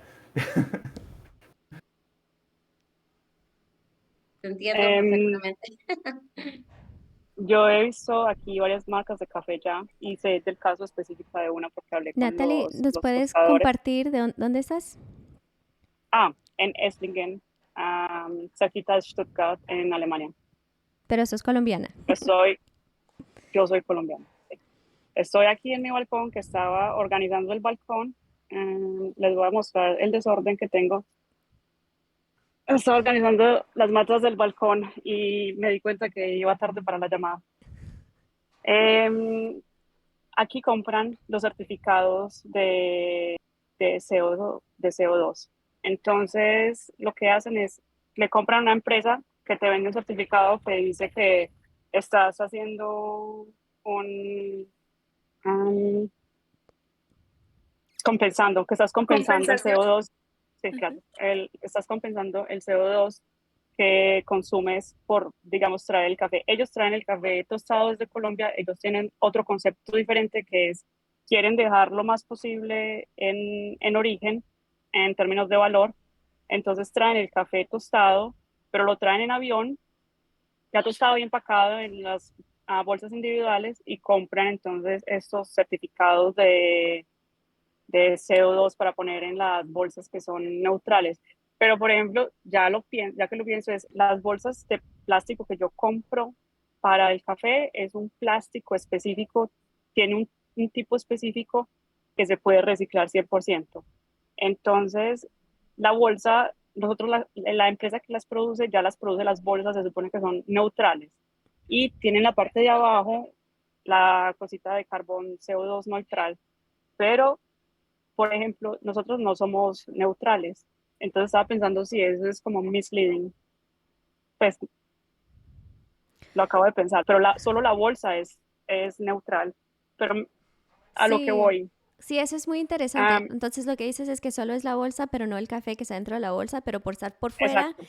Te entiendo Em, perfectamente. yo he visto aquí varias marcas de café ya y sé del caso específico de una porque hablé con Natalie, ¿nos los puedes tostadores. compartir dónde estás? En Esslingen, cerquita de Stuttgart, en Alemania. Pero sos colombiana. Estoy, yo soy colombiana. Sí. Estoy aquí en mi balcón que estaba organizando el balcón. Les voy a mostrar el desorden que tengo. Estaba organizando las matas del balcón y me di cuenta que iba tarde para la llamada. Em, Aquí compran los certificados de CO2. Entonces, lo que hacen es, le compran a una empresa que te vende un certificado que dice que estás haciendo un compensando, que estás compensando el Compensación. CO2. Sí, claro, Ujú. estás compensando el CO2 que consumes por, digamos, traer el café. Ellos traen el café tostado desde Colombia, ellos tienen otro concepto diferente que es, quieren dejar lo más posible en origen, en términos de valor, entonces traen el café tostado, pero lo traen en avión, ya tostado y empacado en las bolsas individuales y compran entonces estos certificados de CO2 para poner en las bolsas que son neutrales. Pero, por ejemplo, ya que lo pienso, es las bolsas de plástico que yo compro para el café es un plástico específico, tiene un tipo específico que se puede reciclar 100%. Entonces, la bolsa, nosotros, la empresa que las produce, ya las produce las bolsas, se supone que son neutrales. Y tienen la parte de abajo la cosita de carbón CO2 neutral, pero por ejemplo, nosotros no somos neutrales. Entonces estaba pensando si eso es como misleading. Pues lo acabo de pensar, pero solo la bolsa es neutral. Pero a lo que Sí, voy, sí, eso es muy interesante. um, Entonces lo que dices es que solo es la bolsa, pero no el café que está dentro de la bolsa, pero por estar por fuera, exacto,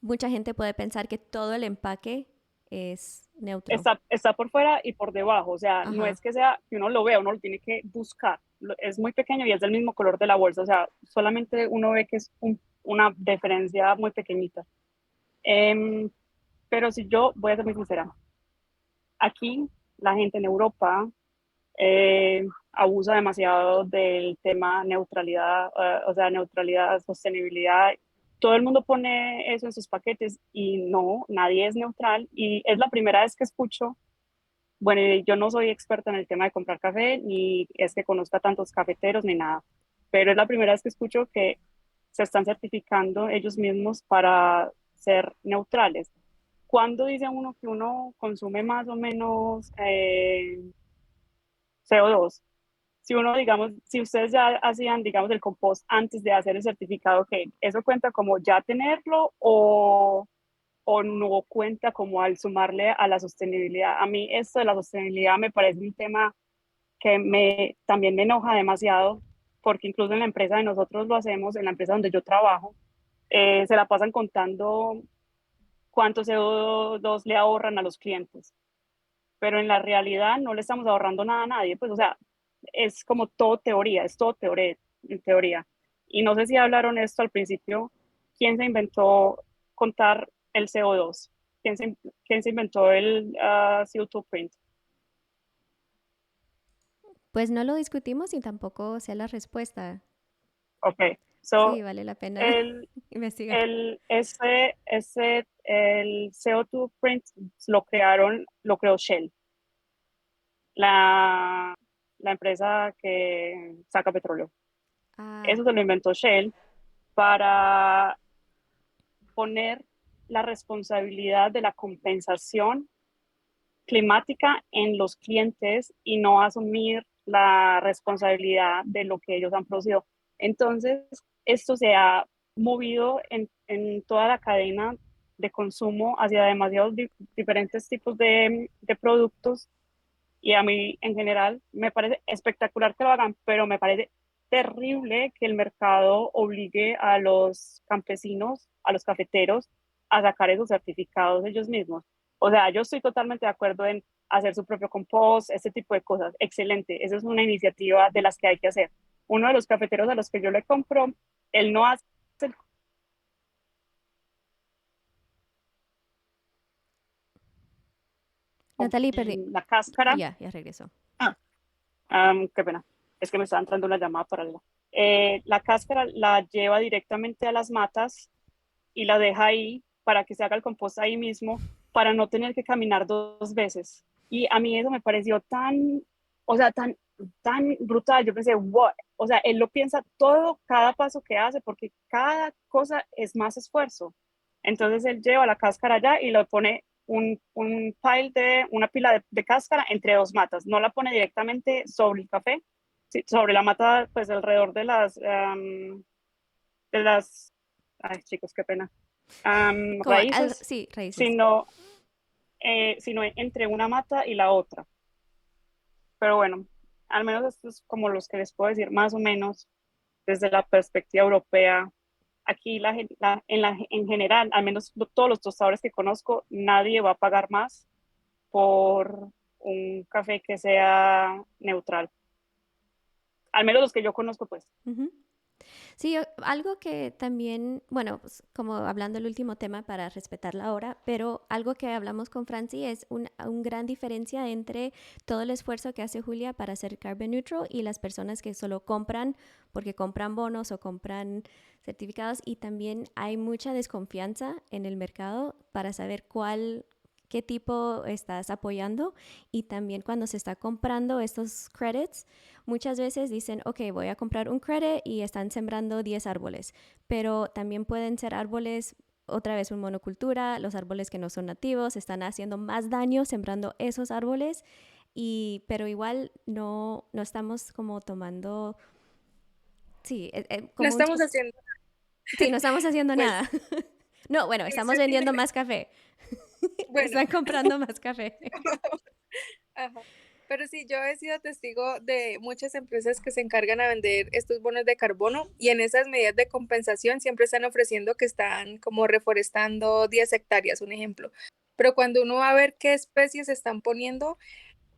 mucha gente puede pensar que todo el empaque es neutro. está por fuera y por debajo. O sea, no Ajá. es que sea que uno lo vea, uno lo tiene que buscar. Es muy pequeño y es del mismo color de la bolsa. O sea, solamente uno ve que es una diferencia muy pequeñita. Em, pero si yo voy a ser muy sincera, aquí la gente en Europa abusa demasiado del tema neutralidad, o sea, neutralidad, sostenibilidad. Todo el mundo pone eso en sus paquetes y no, nadie es neutral. Y es la primera vez que escucho Bueno, y yo no soy experta en el tema de comprar café, ni es que conozca tantos cafeteros ni nada, pero es la primera vez que escucho que se están certificando ellos mismos para ser neutrales. ¿Cuándo dice uno que uno consume más o menos CO2? Si uno, digamos, si ustedes ya hacían, digamos, el compost antes de hacer el certificado, ¿qué? ¿Eso cuenta como ya tenerlo o no cuenta como al sumarle a la sostenibilidad? A mí esto de la sostenibilidad me parece un tema que también me enoja demasiado, porque incluso en la empresa de nosotros lo hacemos, en la empresa donde yo trabajo, se la pasan contando cuánto CO2 le ahorran a los clientes, pero en la realidad no le estamos ahorrando nada a nadie, pues o sea, es como todo teoría, es todo teoría, en teoría. Y no sé si hablaron esto al principio, ¿quién se inventó contar el CO2? ¿Quién se inventó el CO2 print? Pues no lo discutimos y tampoco sé la respuesta. Ok, so Sí, vale la pena el, investigar. el CO2 print lo creó Shell, la, la empresa que saca petróleo. Ah, Eso se lo inventó Shell para poner la responsabilidad de la compensación climática en los clientes y no asumir la responsabilidad de lo que ellos han producido. Entonces, esto se ha movido en toda la cadena de consumo hacia demasiados diferentes tipos de productos y a mí en general me parece espectacular que lo hagan, pero me parece terrible que el mercado obligue a los campesinos, a los cafeteros, a sacar esos certificados ellos mismos. O sea, yo estoy totalmente de acuerdo en hacer su propio compost, este tipo de cosas. Excelente, esa es una iniciativa de las que hay que hacer. Uno de los cafeteros a los que yo le compro, él no hace Natalie, perdí. la cáscara. Ya regresó. Ah, qué pena, es que me estaba entrando una llamada paralela. La cáscara la lleva directamente a las matas y la deja ahí para que se haga el compost ahí mismo, para no tener que caminar dos veces. Y a mí eso me pareció tan, o sea, tan brutal. Yo pensé, what? O sea, él lo piensa todo, cada paso que hace, porque cada cosa es más esfuerzo. Entonces él lleva la cáscara allá y lo pone una pila de cáscara entre dos matas. No la pone directamente sobre el café, sobre la mata, pues alrededor de las, ay chicos, qué pena, raíces, Sí, raíces. sino entre una mata y la otra. Pero bueno, al menos esto es como los que les puedo decir más o menos desde la perspectiva europea. Aquí en general, al menos todos los tostadores que conozco, nadie va a pagar más por un café que sea neutral. Al menos los que yo conozco, pues. Ujú. Sí, algo que también, bueno, pues, como hablando el último tema para respetar la hora, pero algo que hablamos con Franci es un gran diferencia entre todo el esfuerzo que hace Julia para ser carbon neutral y las personas que solo compran porque compran bonos o compran certificados, y también hay mucha desconfianza en el mercado para saber qué tipo estás apoyando, y también cuando se está comprando estos credits. Muchas veces dicen, ok, voy a comprar un credit y están sembrando 10 árboles, pero también pueden ser árboles, otra vez, un monocultura, los árboles que no son nativos, están haciendo más daño sembrando esos árboles, pero igual no estamos como tomando, sí, No como un, estamos haciendo, sí, no estamos haciendo pues, nada. No, bueno, sí, estamos vendiendo más café. bueno, Están comprando más café. ajá. Pero sí, yo he sido testigo de muchas empresas que se encargan a vender estos bonos de carbono y en esas medidas de compensación siempre están ofreciendo que están como reforestando 10 hectáreas, un ejemplo. Pero cuando uno va a ver qué especies están poniendo,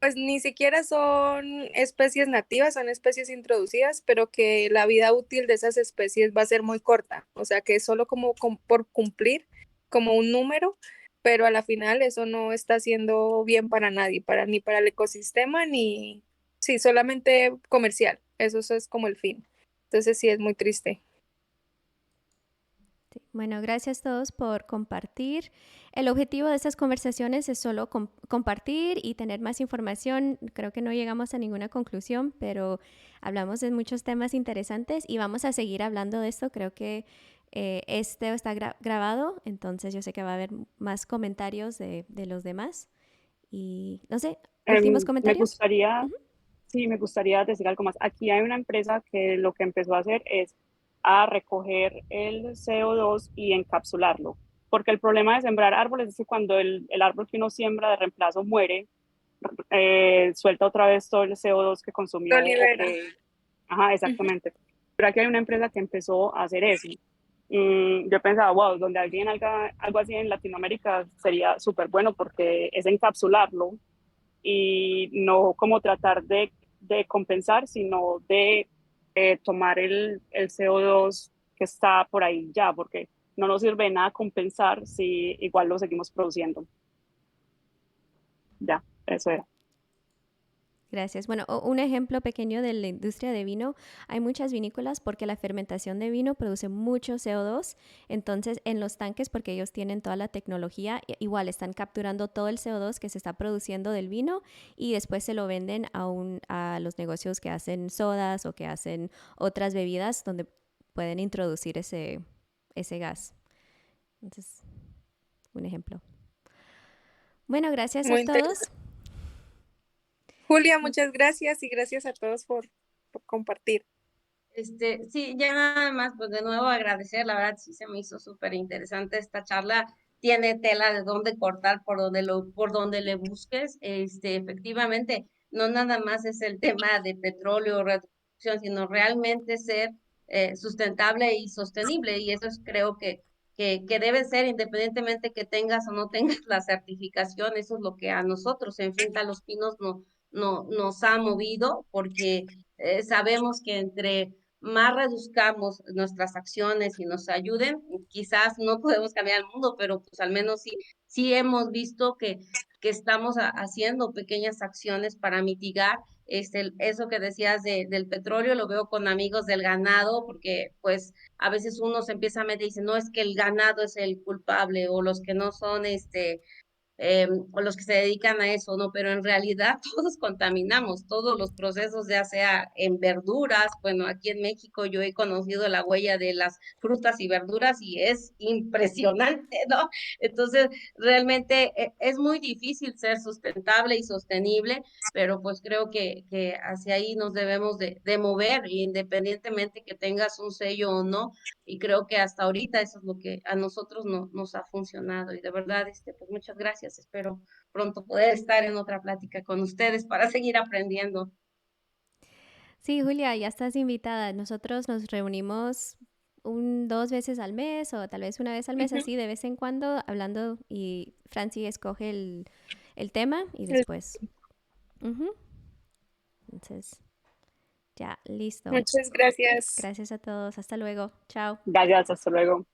pues ni siquiera son especies nativas, son especies introducidas, pero que la vida útil de esas especies va a ser muy corta. O sea, que es solo como por cumplir como un número, pero a la final eso no está haciendo bien para nadie, ni para el ecosistema, ni, sí, solamente comercial. Eso es como el fin. Entonces sí es muy triste. Sí. Bueno, gracias a todos por compartir. El objetivo de estas conversaciones es solo compartir y tener más información. Creo que no llegamos a ninguna conclusión, pero hablamos de muchos temas interesantes y vamos a seguir hablando de esto. Creo que este está grabado, entonces yo sé que va a haber más comentarios de los demás. Y no sé, últimos Me comentarios. gustaría, Ujú. sí, me gustaría decir algo más. Aquí hay una empresa que lo que empezó a hacer es a recoger el CO2 y encapsularlo. Porque el problema de sembrar árboles es que cuando el árbol que uno siembra de reemplazo muere, suelta otra vez todo el CO2 que consumió Lo o libera. que... Ajá, Ujú. exactamente. Pero aquí hay una empresa que empezó a hacer eso. Yo pensaba, wow, donde alguien haga algo así en Latinoamérica sería súper bueno porque es encapsularlo y no como tratar de compensar, sino de tomar el CO2 que está por ahí ya, porque no nos sirve de nada compensar si igual lo seguimos produciendo. Ya, eso era. Gracias. Bueno, un ejemplo pequeño de la industria de vino, hay muchas vinícolas porque la fermentación de vino produce mucho CO2, entonces en los tanques, porque ellos tienen toda la tecnología, igual están capturando todo el CO2 que se está produciendo del vino y después se lo venden a los negocios que hacen sodas o que hacen otras bebidas donde pueden introducir ese gas. Entonces, un ejemplo. Bueno, gracias a Muy todos. interesante. Julia, muchas gracias y gracias a todos por compartir. Sí, ya nada más, pues de nuevo agradecer, la verdad sí se me hizo súper interesante esta charla, tiene tela de dónde cortar por donde le busques, efectivamente, no nada más es el tema de petróleo, reducción, sino realmente ser sustentable y sostenible, y eso es, creo que debe ser independientemente que tengas o no tengas la certificación, eso es lo que a nosotros en Finca Los Pinos nos ha movido, porque sabemos que entre más reduzcamos nuestras acciones y nos ayuden, quizás no podemos cambiar el mundo, pero pues al menos sí hemos visto que estamos haciendo pequeñas acciones para mitigar eso que decías del petróleo, lo veo con amigos del ganado, porque pues a veces uno se empieza a meter y dice, no, es que el ganado es el culpable, o los que no son o los que se dedican a eso, ¿no? Pero en realidad todos contaminamos, todos los procesos, ya sea en verduras, bueno, aquí en México yo he conocido la huella de las frutas y verduras y es impresionante, ¿no? Entonces, realmente es muy difícil ser sustentable y sostenible, pero pues creo que hacia ahí nos debemos de mover, independientemente que tengas un sello o no, y creo que hasta ahorita eso es lo que a nosotros nos ha funcionado y de verdad, pues muchas gracias. Espero pronto poder estar en otra plática con ustedes para seguir aprendiendo. Sí, Julia, ya estás invitada. Nosotros nos reunimos 2 veces al mes o tal vez una vez al mes, Ujú. así de vez en cuando, hablando y Franci escoge el tema y después. Ujú. Entonces, ya, listo. Muchas gracias. Gracias a todos. Hasta luego. Chao. Gracias, hasta luego.